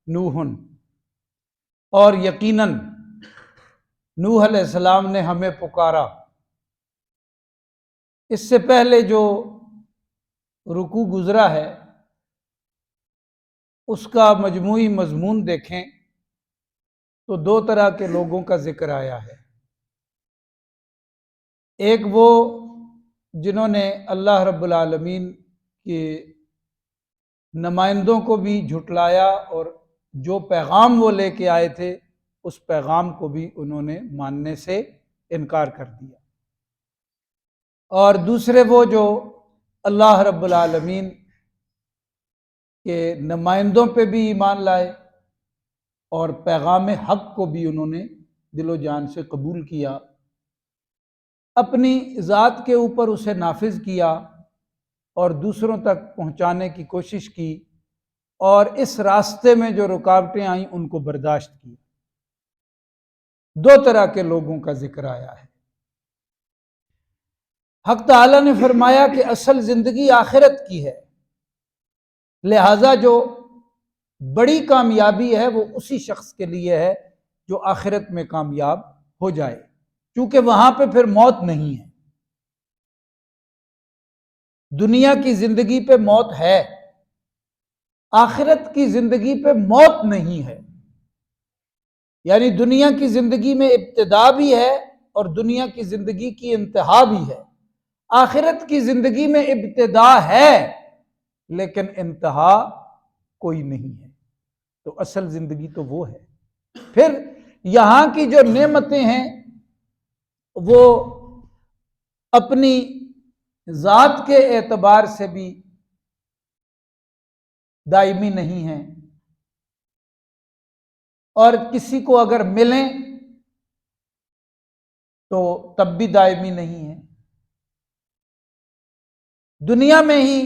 نوح، اور یقیناً نوح علیہ السلام نے ہمیں پکارا۔ اس سے پہلے جو رکوع گزرا ہے اس کا مجموعی مضمون دیکھیں تو دو طرح کے لوگوں کا ذکر آیا ہے۔ ایک وہ جنہوں نے اللہ رب العالمین کے نمائندوں کو بھی جھٹلایا اور جو پیغام وہ لے کے آئے تھے اس پیغام کو بھی انہوں نے ماننے سے انکار کر دیا، اور دوسرے وہ جو اللہ رب العالمین کے نمائندوں پہ بھی ایمان لائے اور پیغام حق کو بھی انہوں نے دل و جان سے قبول کیا، اپنی ذات کے اوپر اسے نافذ کیا اور دوسروں تک پہنچانے کی کوشش کی، اور اس راستے میں جو رکاوٹیں آئیں ان کو برداشت کی۔ دو طرح کے لوگوں کا ذکر آیا ہے۔ حق تعالیٰ نے فرمایا کہ اصل زندگی آخرت کی ہے، لہٰذا جو بڑی کامیابی ہے وہ اسی شخص کے لیے ہے جو آخرت میں کامیاب ہو جائے، کیونکہ وہاں پہ پھر موت نہیں ہے۔ دنیا کی زندگی پہ موت ہے، آخرت کی زندگی پہ موت نہیں ہے۔ یعنی دنیا کی زندگی میں ابتدا بھی ہے اور دنیا کی زندگی کی انتہا بھی ہے۔ آخرت کی زندگی میں ابتدا ہے لیکن انتہا کوئی نہیں ہے، تو اصل زندگی تو وہ ہے۔ پھر یہاں کی جو نعمتیں ہیں وہ اپنی ذات کے اعتبار سے بھی دائمی نہیں ہیں، اور کسی کو اگر ملیں تو تب بھی دائمی نہیں ہیں۔ دنیا میں ہی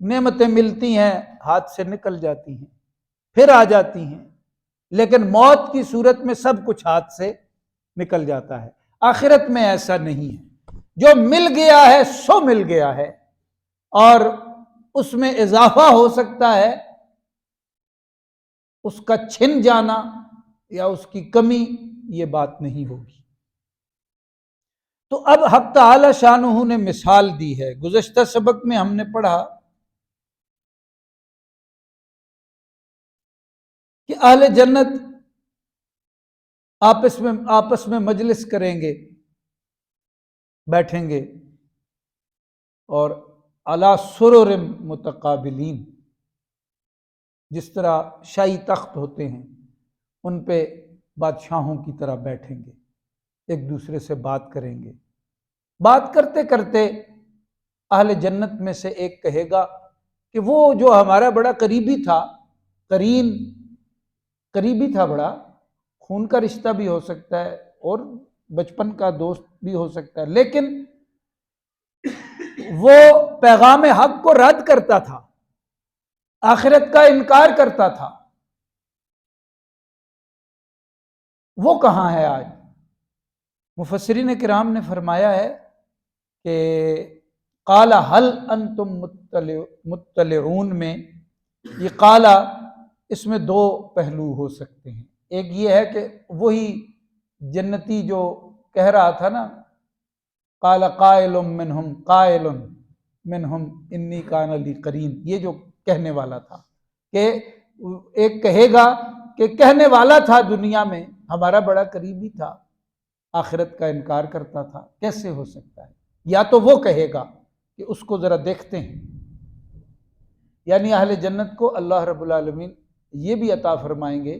نعمتیں ملتی ہیں، ہاتھ سے نکل جاتی ہیں، پھر آ جاتی ہیں، لیکن موت کی صورت میں سب کچھ ہاتھ سے نکل جاتا ہے۔ آخرت میں ایسا نہیں ہے، جو مل گیا ہے سو مل گیا ہے، اور اس میں اضافہ ہو سکتا ہے، اس کا چھن جانا یا اس کی کمی یہ بات نہیں ہوگی۔ تو اب حق تعالی شانہ نے مثال دی ہے۔ گزشتہ سبق میں ہم نے پڑھا کہ اہل جنت آپس میں مجلس کریں گے، بیٹھیں گے، اور علی سرر متقابلین، جس طرح شاہی تخت ہوتے ہیں ان پہ بادشاہوں کی طرح بیٹھیں گے، ایک دوسرے سے بات کریں گے۔ بات کرتے کرتے اہل جنت میں سے ایک کہے گا کہ وہ جو ہمارا بڑا قریبی تھا، قریبی تھا، بڑا خون کا رشتہ بھی ہو سکتا ہے اور بچپن کا دوست بھی ہو سکتا ہے، لیکن وہ پیغام حق کو رد کرتا تھا، آخرت کا انکار کرتا تھا، وہ کہاں ہے آج؟ مفسرین کرام نے فرمایا ہے کہ قال هل انتم مطلعون میں یہ قال اس میں دو پہلو ہو سکتے ہیں۔ ایک یہ ہے کہ وہی جنتی جو کہہ رہا تھا نا، قال قائل منہم انی کان لی قرین، یہ جو کہنے والا تھا، کہ ایک کہے گا کہ کہنے والا تھا دنیا میں ہمارا بڑا قریبی تھا، آخرت کا انکار کرتا تھا، کیسے ہو سکتا ہے؟ یا تو وہ کہے گا کہ اس کو ذرا دیکھتے ہیں، یعنی اہل جنت کو اللہ رب العالمین یہ بھی عطا فرمائیں گے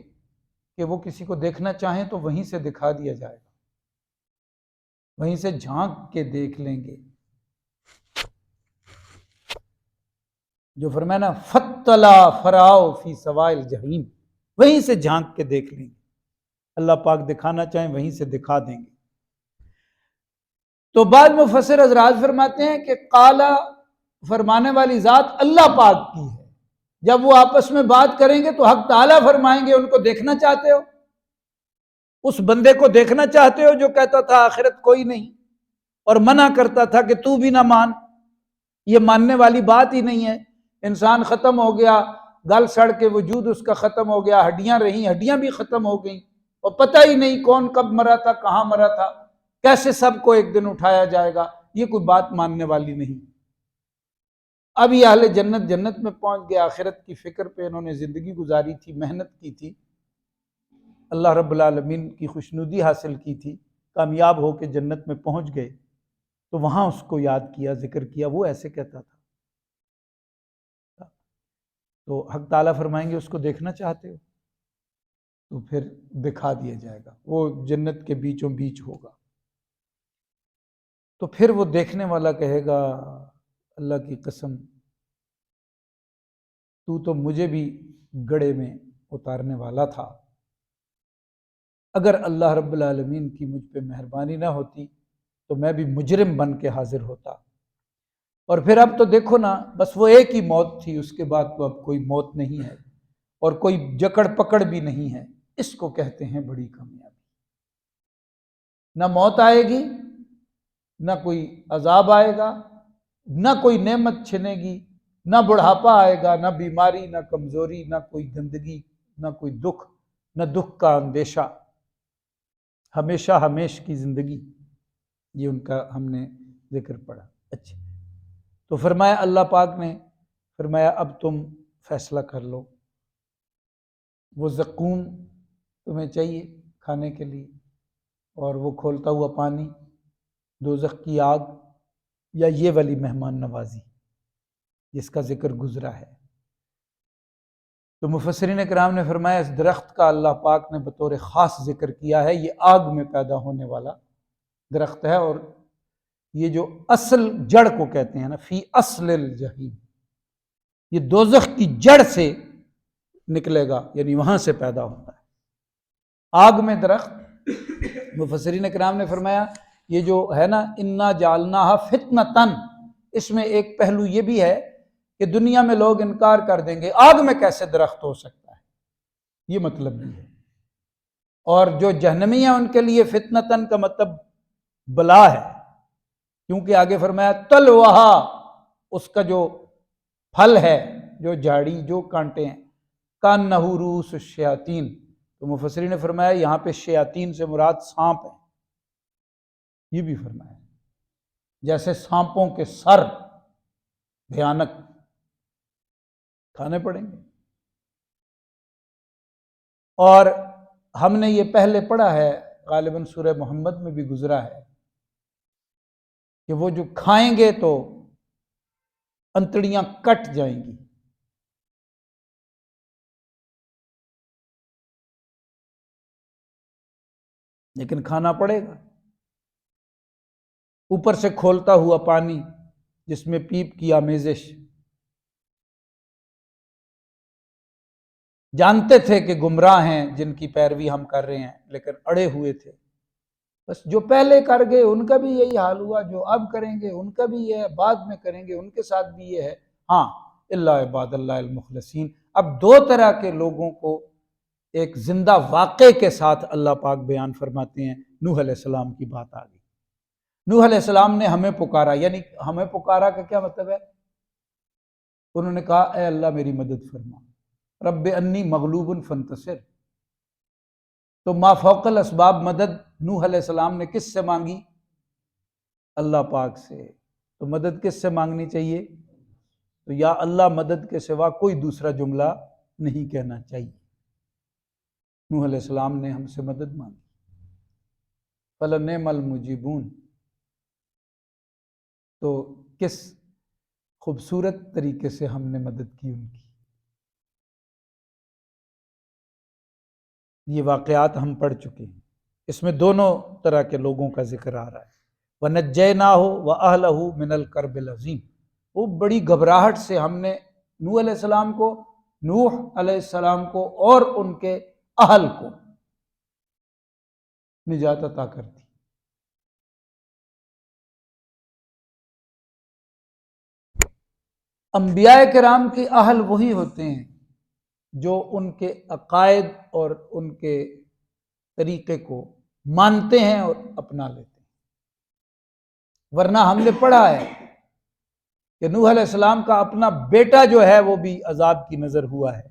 کہ وہ کسی کو دیکھنا چاہیں تو وہیں سے دکھا دیا جائے گا، وہیں سے جھانک کے دیکھ لیں گے۔ جو فرمایا نا فَاطَّلَعَ فَرَآهُ فِي سَوَاءِ الْجَحِيمِ، وہیں سے جھانک کے دیکھ لیں گے، اللہ پاک دکھانا چاہیں وہیں سے دکھا دیں گے۔ تو بعض مفسر حضرات فرماتے ہیں کہ قال فرمانے والی ذات اللہ پاک کی ہے۔ جب وہ آپس میں بات کریں گے تو حق تعالیٰ فرمائیں گے ان کو دیکھنا چاہتے ہو؟ اس بندے کو دیکھنا چاہتے ہو جو کہتا تھا آخرت کوئی نہیں اور منع کرتا تھا کہ تو بھی نہ مان، یہ ماننے والی بات ہی نہیں ہے، انسان ختم ہو گیا، گل سڑ کے وجود اس کا ختم ہو گیا، ہڈیاں رہیں، ہڈیاں بھی ختم ہو گئیں، اور پتہ ہی نہیں کون کب مرا تھا، کہاں مرا تھا، کیسے سب کو ایک دن اٹھایا جائے گا، یہ کوئی بات ماننے والی نہیں۔ اب یہ اہل جنت جنت میں پہنچ گئے، آخرت کی فکر پہ انہوں نے زندگی گزاری تھی، محنت کی تھی، اللہ رب العالمین کی خوشنودی حاصل کی تھی، کامیاب ہو کے جنت میں پہنچ گئے، تو وہاں اس کو یاد کیا، ذکر کیا، وہ ایسے کہتا تھا۔ تو حق تعالیٰ فرمائیں گے اس کو دیکھنا چاہتے ہو تو پھر دکھا دیا جائے گا، وہ جنت کے بیچوں بیچ ہوگا۔ تو پھر وہ دیکھنے والا کہے گا اللہ کی قسم، تو مجھے بھی گڑھے میں اتارنے والا تھا، اگر اللہ رب العالمین کی مجھ پہ مہربانی نہ ہوتی تو میں بھی مجرم بن کے حاضر ہوتا۔ اور پھر اب تو دیکھو نا، بس وہ ایک ہی موت تھی، اس کے بعد تو اب کوئی موت نہیں ہے اور کوئی جکڑ پکڑ بھی نہیں ہے، اس کو کہتے ہیں بڑی کامیابی۔ نہ موت آئے گی، نہ کوئی عذاب آئے گا، نہ کوئی نعمت چھنے گی، نہ بڑھاپا آئے گا، نہ بیماری، نہ کمزوری، نہ کوئی گندگی، نہ کوئی دکھ، نہ دکھ کا اندیشہ، ہمیشہ ہمیش کی زندگی، یہ ان کا ہم نے ذکر پڑھا۔ اچھا، تو فرمایا اللہ پاک نے فرمایا اب تم فیصلہ کر لو، وہ زقوم تمہیں چاہیے کھانے کے لیے، اور وہ کھولتا ہوا پانی، دوزخ کی آگ، یا یہ والی مہمان نوازی جس کا ذکر گزرا ہے۔ تو مفسرین کرام نے فرمایا اس درخت کا اللہ پاک نے بطور خاص ذکر کیا ہے، یہ آگ میں پیدا ہونے والا درخت ہے، اور یہ جو اصل جڑ کو کہتے ہیں نا، فی اصل الجحیم، یہ دوزخ کی جڑ سے نکلے گا، یعنی وہاں سے پیدا ہوتا ہے آگ میں درخت۔ مفسرین کرام نے فرمایا یہ جو ہے نا انا جعلناہا فتنۃ، اس میں ایک پہلو یہ بھی ہے کہ دنیا میں لوگ انکار کر دیں گے آگ میں کیسے درخت ہو سکتا ہے، یہ مطلب بھی ہے، اور جو جہنمی ہیں ان کے لیے فتنۃ کا مطلب بلا ہے، کیونکہ آگے فرمایا طلعھا، اس کا جو پھل ہے، جو جھاڑی، جو کانٹے ہیں، کانہ رؤوس الشیاطین، تو مفسرین نے فرمایا یہاں پہ شیاطین سے مراد سانپ ہے، یہ بھی فرمایا جیسے سانپوں کے سر بھیانک کھانے پڑیں گے۔ اور ہم نے یہ پہلے پڑھا ہے، غالباً سورہ محمد میں بھی گزرا ہے کہ وہ جو کھائیں گے تو انتڑیاں کٹ جائیں گی، لیکن کھانا پڑے گا۔ اوپر سے کھولتا ہوا پانی جس میں پیپ کی آمیزش، جانتے تھے کہ گمراہ ہیں جن کی پیروی ہم کر رہے ہیں، لیکن اڑے ہوئے تھے، بس جو پہلے کر گئے ان کا بھی یہی حال ہوا، جو اب کریں گے ان کا بھی یہ ہے، بعد میں کریں گے ان کے ساتھ بھی یہ ہے۔ ہاں الا عباد اللہ المخلصین، اب دو طرح کے لوگوں کو ایک زندہ واقعے کے ساتھ اللہ پاک بیان فرماتے ہیں۔ نوح علیہ السلام کی بات آ گئی، نوح علیہ السلام نے ہمیں پکارا، یعنی ہمیں پکارا کا کیا مطلب ہے؟ انہوں نے کہا اے اللہ میری مدد فرما، رب انی مغلوب فانتصر، تو ما فوق الاسباب مدد نوح علیہ السلام نے کس سے مانگی؟ اللہ پاک سے۔ تو مدد کس سے مانگنی چاہیے؟ تو یا اللہ مدد کے سوا کوئی دوسرا جملہ نہیں کہنا چاہیے۔ نوح علیہ السلام نے ہم سے مدد مانگی، فلنعم المجیبون، تو کس خوبصورت طریقے سے ہم نے مدد کی ان کی۔ یہ واقعات ہم پڑھ چکے ہیں، اس میں دونوں طرح کے لوگوں کا ذکر آ رہا ہے۔ وَنَجَّيْنَاهُ وَأَهْلَهُ مِنَ الْكَرْبِ الْعَظِيمِ، وہ بڑی گھبراہٹ سے ہم نے نوح علیہ السلام کو، نوح علیہ السلام کو اور ان کے اہل کو نجات عطا کر دی۔ انبیاء کرام کے اہل وہی ہوتے ہیں جو ان کے عقائد اور ان کے طریقے کو مانتے ہیں اور اپنا لیتے ہیں، ورنہ ہم نے پڑھا ہے کہ نوح علیہ السلام کا اپنا بیٹا جو ہے وہ بھی عذاب کی نظر ہوا ہے،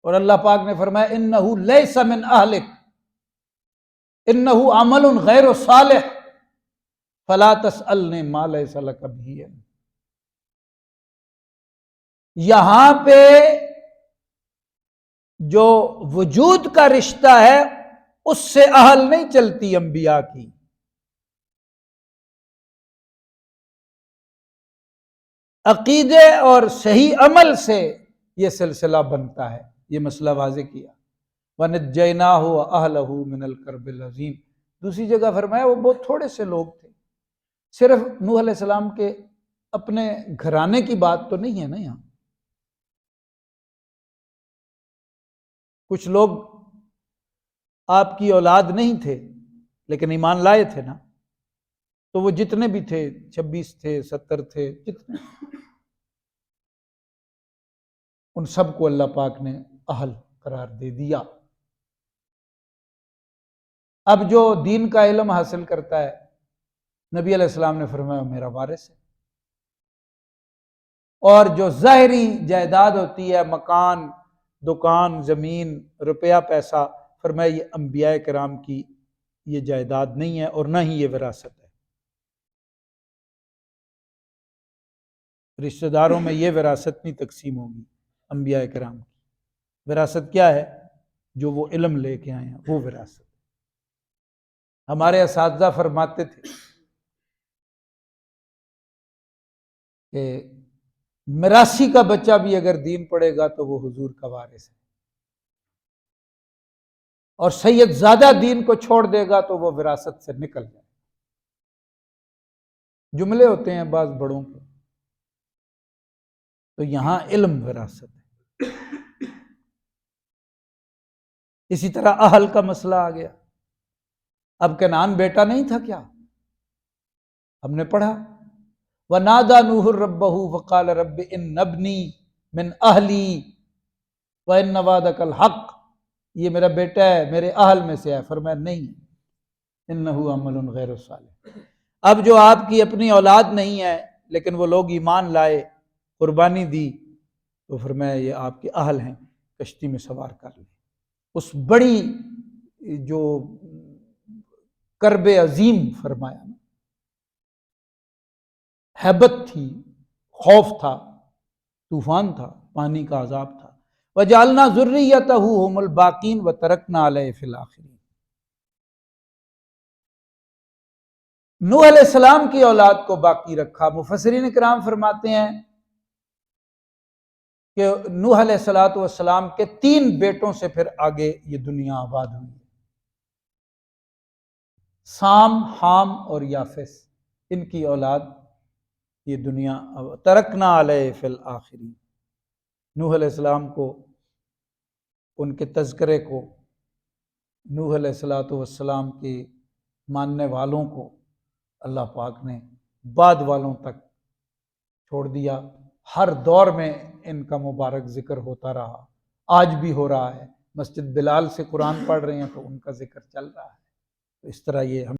اور اللہ پاک نے فرمایا انہ لیس من اہلک انہ عمل غیر صالح فلا تسألنی ما لیس لک بہ علم۔ یہاں پہ جو وجود کا رشتہ ہے اس سے اہل نہیں چلتی انبیاء کی، عقیدے اور صحیح عمل سے یہ سلسلہ بنتا ہے، یہ مسئلہ واضح کیا۔ وَنَجَّيْنَاهُ وَأَهْلَهُ مِنَ الْكَرْبِ الْعَظِيمِ۔ دوسری جگہ فرمایا وہ بہت تھوڑے سے لوگ تھے، صرف نوح علیہ السلام کے اپنے گھرانے کی بات تو نہیں ہے نا، یہاں کچھ لوگ آپ کی اولاد نہیں تھے لیکن ایمان لائے تھے نا، تو وہ جتنے بھی تھے 26 تھے 70 تھے جتنے، ان سب کو اللہ پاک نے اہل قرار دے دیا۔ اب جو دین کا علم حاصل کرتا ہے، نبی علیہ السلام نے فرمایا میرا وارث ہے، اور جو ظاہری جائیداد ہوتی ہے، مکان، دکان، زمین، روپیہ، پیسہ، فرمایا یہ انبیاء کرام کی یہ جائیداد نہیں ہے اور نہ ہی یہ وراثت ہے۔ رشتہ داروں میں یہ وراثت نہیں تقسیم ہوگی انبیاء کرام کی۔ وراثت کیا ہے؟ جو وہ علم لے کے آئے ہیں وہ وراثت۔ ہمارے اساتذہ فرماتے تھے کہ میراثی کا بچہ بھی اگر دین پڑھے گا تو وہ حضور کا وارث ہے، اور سید زیادہ دین کو چھوڑ دے گا تو وہ وراثت سے نکل جائے۔ جملے ہوتے ہیں بعض بڑوں کے، تو یہاں علم وراثت ہے۔ اسی طرح اہل کا مسئلہ آ گیا۔ اب کنعان بیٹا نہیں تھا کیا؟ ہم نے پڑھا وَنَادَى نُوحٌ رَبَّهُ فَقَالَ رَبِّ إِنَّ ابْنِي مِنْ أَهْلِي وَإِنَّ وَعْدَكَ الْحَقُّ، یہ میرا بیٹا ہے، میرے اہل میں سے ہے۔ فرمایا نہیں، إِنَّهُ عَمَلٌ غَيْرُ صَالِحٍ۔ اب جو آپ کی اپنی اولاد نہیں ہے لیکن وہ لوگ ایمان لائے، قربانی دی، تو فرمایا یہ آپ کے اہل ہیں، کشتی میں سوار کر لیں۔ اس بڑی جو کرب عظیم فرمایا، ہیبت تھی، خوف تھا، طوفان تھا، پانی کا عذاب تھا۔ وَجَعَلْنَا ذُرِّيَّتَهُ هُمُ الْبَاقِينَ وَتَرَكْنَا عَلَيْهِ فِي الْآخِرِينَ۔ نوح علیہ السلام کی اولاد کو باقی رکھا۔ مفسرین کرام فرماتے ہیں کہ نوح علیہ السلام کے 3 بیٹوں سے پھر آگے یہ دنیا آباد ہوئی، سام، حام اور یافس، ان کی اولاد یہ دنیا ترکنا علیہ فی الآخرین۔ نوح علیہ السلام کو، ان کے تذکرے کو، نوح علیہ السلام کے ماننے والوں کو اللہ پاک نے بعد والوں تک چھوڑ دیا۔ ہر دور میں ان کا مبارک ذکر ہوتا رہا، آج بھی ہو رہا ہے۔ مسجد بلال سے قرآن پڑھ رہے ہیں تو ان کا ذکر چل رہا ہے۔ تو اس طرح یہ ہم